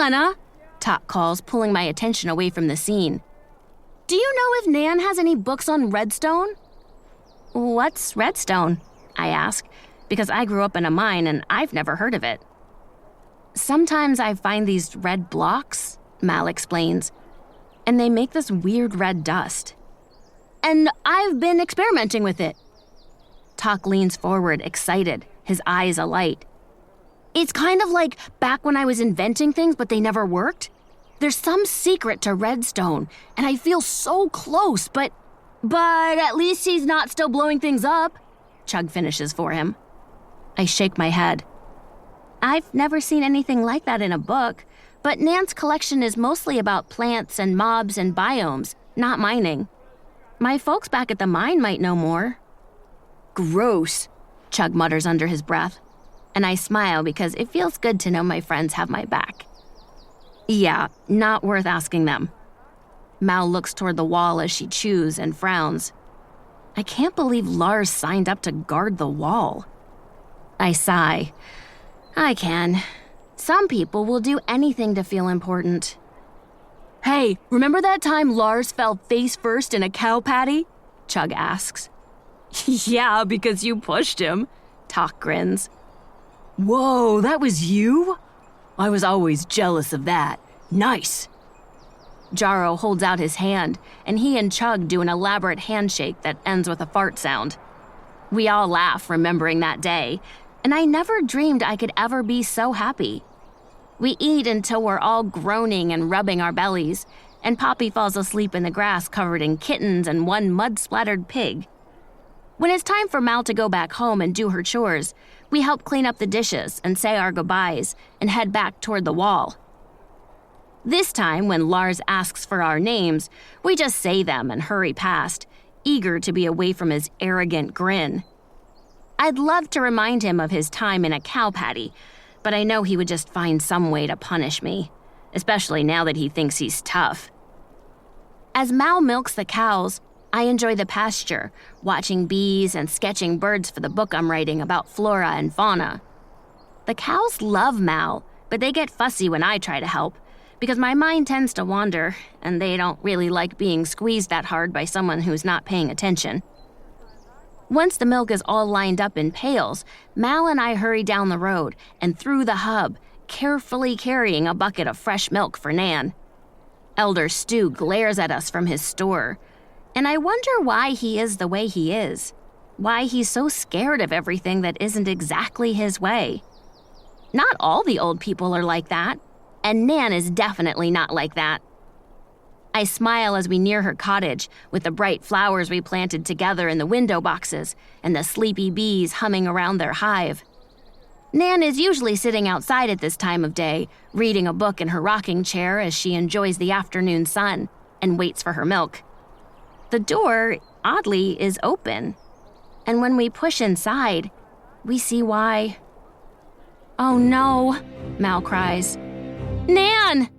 Lenna, Talk calls, pulling my attention away from the scene. Do you know if Nan has any books on redstone? What's redstone? I ask, because I grew up in a mine and I've never heard of it. Sometimes I find these red blocks, Mal explains, and they make this weird red dust. And I've been experimenting with it. Talk leans forward, excited, his eyes alight. It's kind of like back when I was inventing things, but they never worked. There's some secret to redstone, and I feel so close, but at least he's not still blowing things up, Chug finishes for him. I shake my head. I've never seen anything like that in a book, but Nan's collection is mostly about plants and mobs and biomes, not mining. My folks back at the mine might know more. Gross, Chug mutters under his breath, and I smile because it feels good to know my friends have my back. Yeah, not worth asking them. Mal looks toward the wall as she chews and frowns. I can't believe Lars signed up to guard the wall. I sigh. I can. Some people will do anything to feel important. Hey, remember that time Lars fell face first in a cow patty? Chug asks. Yeah, because you pushed him, Talk grins. Whoa, that was you? I was always jealous of that. Nice. Jarro holds out his hand, and he and Chug do an elaborate handshake that ends with a fart sound. We all laugh, remembering that day, and I never dreamed I could ever be so happy. We eat until we're all groaning and rubbing our bellies, and Poppy falls asleep in the grass covered in kittens and one mud-splattered pig. When it's time for Mal to go back home and do her chores, we help clean up the dishes and say our goodbyes and head back toward the wall. This time, when Lars asks for our names, we just say them and hurry past, eager to be away from his arrogant grin. I'd love to remind him of his time in a cow patty, but I know he would just find some way to punish me, especially now that he thinks he's tough. As Mal milks the cows, I enjoy the pasture, watching bees and sketching birds for the book I'm writing about flora and fauna. The cows love Mal, but they get fussy when I try to help, because my mind tends to wander, and they don't really like being squeezed that hard by someone who's not paying attention. Once the milk is all lined up in pails, Mal and I hurry down the road and through the hub, carefully carrying a bucket of fresh milk for Nan. Elder Stu glares at us from his store, and I wonder why he is the way he is, why he's so scared of everything that isn't exactly his way. Not all the old people are like that, and Nan is definitely not like that. I smile as we near her cottage, with the bright flowers we planted together in the window boxes and the sleepy bees humming around their hive. Nan is usually sitting outside at this time of day, reading a book in her rocking chair as she enjoys the afternoon sun and waits for her milk. The door, oddly, is open, and when we push inside, we see why. Oh no, Mal cries. Nan!